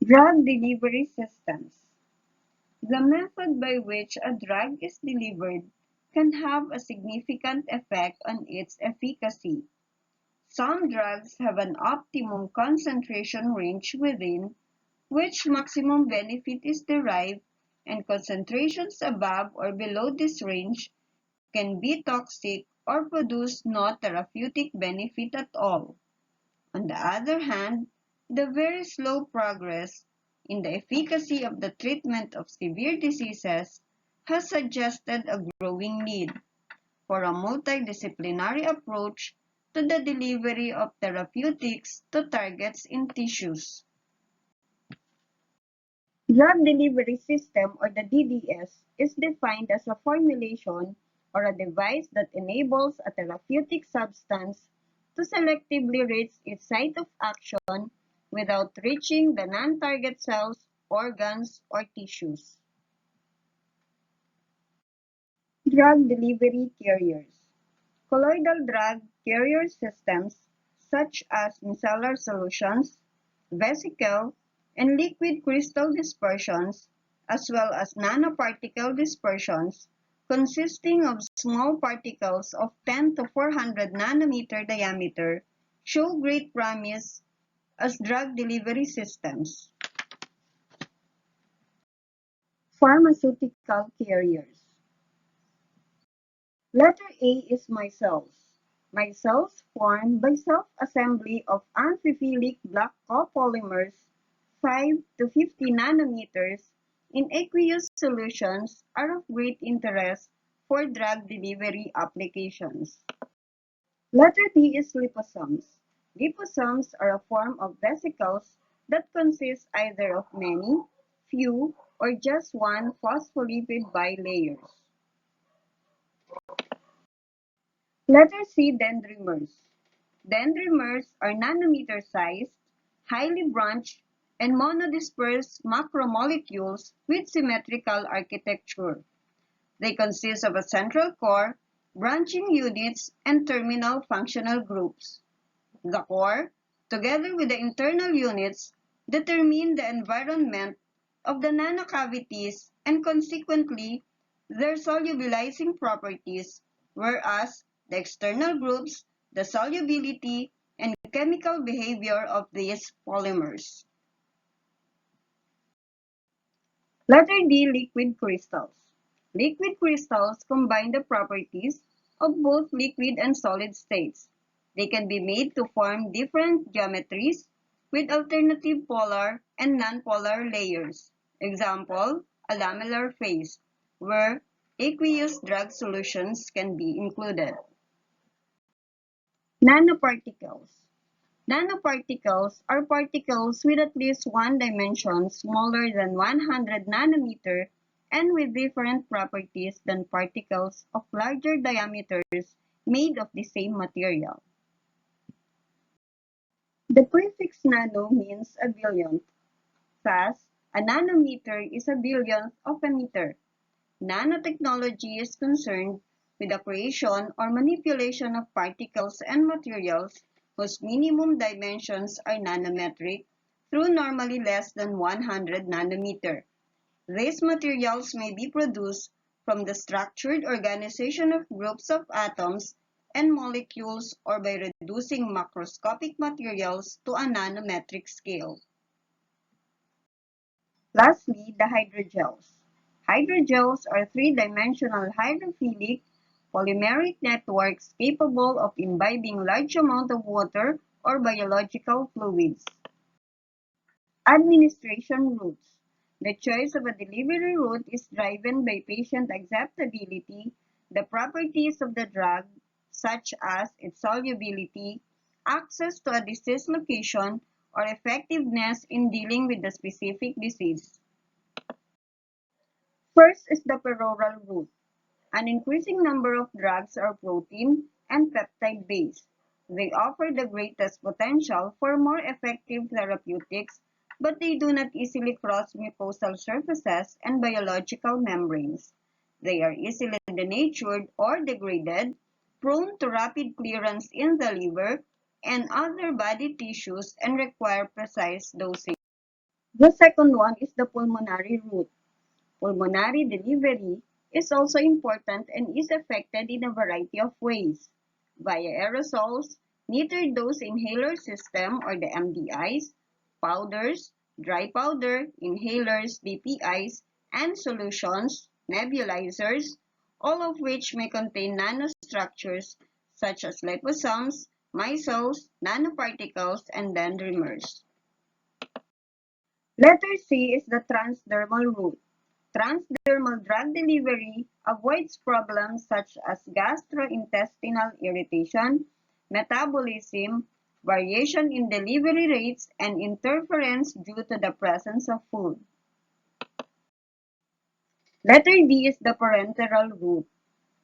Drug delivery systems. The method by which a drug is delivered can have a significant effect on its efficacy. Some drugs have an optimum concentration range within which maximum benefit is derived, and concentrations above or below this range can be toxic or produce no therapeutic benefit at all. On the other hand, the very slow progress in the efficacy of the treatment of severe diseases has suggested a growing need for a multidisciplinary approach to the delivery of therapeutics to targets in tissues. Drug delivery system, or the DDS, is defined as a formulation or a device that enables a therapeutic substance to selectively reach its site of action without reaching the non-target cells, organs, or tissues. Drug delivery carriers. Colloidal drug carrier systems, such as micellar solutions, vesicle, and liquid crystal dispersions, as well as nanoparticle dispersions, consisting of small particles of 10 to 400 nanometer diameter, show great promise as drug delivery systems. Pharmaceutical carriers. Letter A is micelles. Micelles form by self-assembly of amphiphilic black copolymers 5 to 50 nanometers in aqueous solutions are of great interest for drug delivery applications. Letter T is liposomes. Liposomes are a form of vesicles that consist either of many, few, or just one phospholipid bilayers. Letter C, dendrimers. Dendrimers are nanometer-sized, highly branched, and monodispersed macromolecules with symmetrical architecture. They consist of a central core, branching units, and terminal functional groups. The core, together with the internal units, determine the environment of the nanocavities and consequently their solubilizing properties, whereas the external groups, the solubility, and chemical behavior of these polymers. Letter D, liquid crystals. Liquid crystals combine the properties of both liquid and solid states. They can be made to form different geometries with alternative polar and nonpolar layers. Example, a lamellar phase, where aqueous drug solutions can be included. Nanoparticles. Nanoparticles are particles with at least one dimension smaller than 100 nanometer and with different properties than particles of larger diameters made of the same material. The prefix nano means a billionth. Thus, a nanometer is a billionth of a meter. Nanotechnology is concerned with the creation or manipulation of particles and materials whose minimum dimensions are nanometric through normally less than 100 nanometer. These materials may be produced from the structured organization of groups of atoms and molecules or by reducing macroscopic materials to a nanometric scale. Lastly, the hydrogels. Hydrogels are three-dimensional hydrophilic polymeric networks capable of imbibing large amounts of water or biological fluids. Administration routes. The choice of a delivery route is driven by patient acceptability, the properties of the drug, such as its solubility, access to a disease location, or effectiveness in dealing with the specific disease. First is the peroral route. An increasing number of drugs are protein and peptide-based. They offer the greatest potential for more effective therapeutics, but they do not easily cross mucosal surfaces and biological membranes. They are easily denatured or degraded, prone to rapid clearance in the liver and other body tissues, and require precise dosing. The second one is the pulmonary route. Pulmonary delivery is also important and is affected in a variety of ways: via aerosols, metered dose inhaler system or the MDIs, powders, dry powder, inhalers, DPIs, and solutions, nebulizers, all of which may contain nanostructures such as liposomes, micelles, nanoparticles, and dendrimers. Letter C is the transdermal route. Transdermal drug delivery avoids problems such as gastrointestinal irritation, metabolism, variation in delivery rates, and interference due to the presence of food. Letter D is the parenteral route.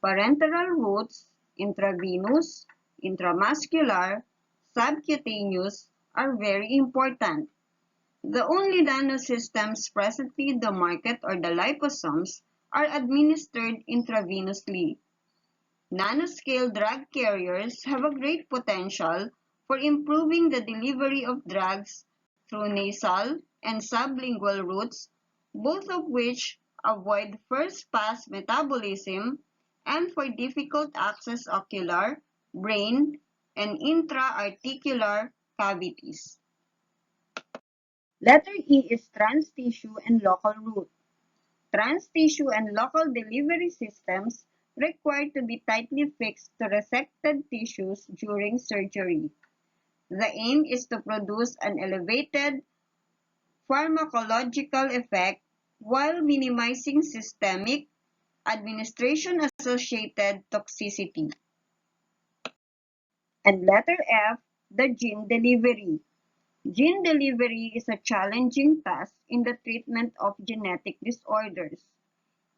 Parenteral routes, intravenous, intramuscular, subcutaneous, are very important. The only nanosystems presently in the market or the liposomes are administered intravenously. Nanoscale drug carriers have a great potential for improving the delivery of drugs through nasal and sublingual routes, both of which avoid first-pass metabolism, and for difficult access ocular, brain, and intra-articular cavities. Letter E is trans-tissue and local route. Trans-tissue and local delivery systems require to be tightly fixed to resected tissues during surgery. The aim is to produce an elevated pharmacological effect while minimizing systemic administration-associated toxicity. And letter F, the gene delivery. Gene delivery is a challenging task in the treatment of genetic disorders.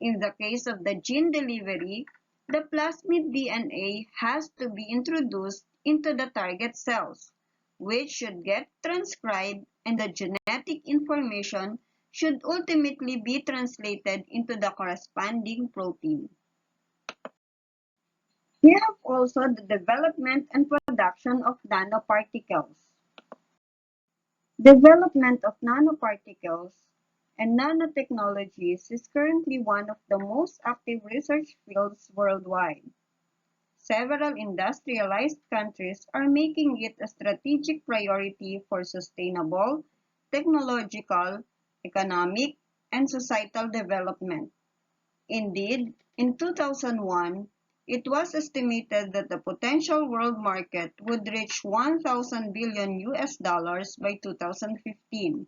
In the case of the gene delivery, the plasmid DNA has to be introduced into the target cells, which should get transcribed, and the genetic information should ultimately be translated into the corresponding protein. We have also the development and production of nanoparticles. Development of nanoparticles and nanotechnologies is currently one of the most active research fields worldwide. Several industrialized countries are making it a strategic priority for sustainable, technological, economic, and societal development. Indeed, in 2001, it was estimated that the potential world market would reach 1,000 billion US dollars by 2015.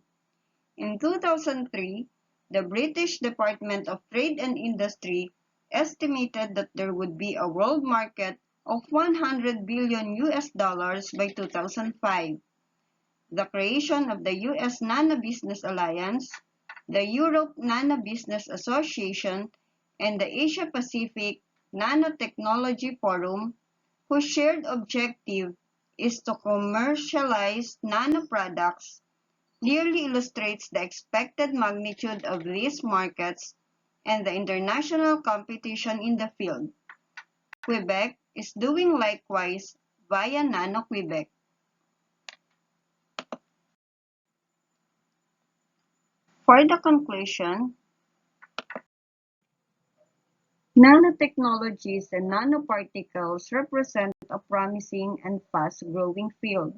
In 2003, the British Department of Trade and Industry estimated that there would be a world market of 100 billion US dollars by 2005. The creation of the US Nano Business Alliance, the Europe Nano Business Association, and the Asia Pacific Nanotechnology Forum, whose shared objective is to commercialize nano products, clearly illustrates the expected magnitude of these markets and the international competition in the field. Quebec is doing likewise via Nano-Quebec. For the conclusion, nanotechnologies and nanoparticles represent a promising and fast-growing field.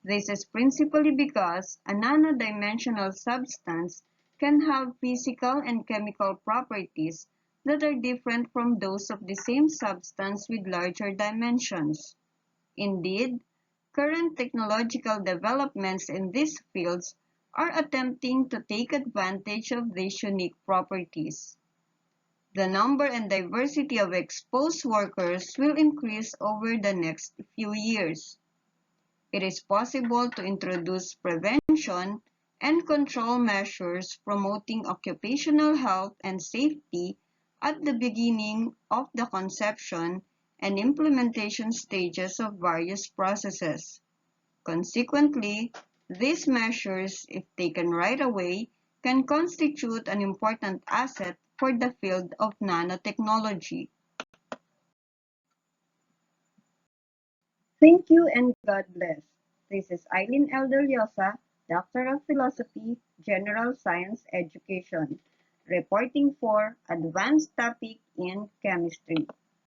This is principally because a nano-dimensional substance can have physical and chemical properties that are different from those of the same substance with larger dimensions. Indeed, current technological developments in these fields are attempting to take advantage of these unique properties. The number and diversity of exposed workers will increase over the next few years. It is possible to introduce prevention and control measures promoting occupational health and safety at the beginning of the conception and implementation stages of various processes. Consequently, these measures, if taken right away, can constitute an important asset for the field of nanotechnology. Thank you and God bless. This is Eileen Elder Llosa, Doctor of Philosophy, General Science Education, reporting for Advanced Topic in Chemistry.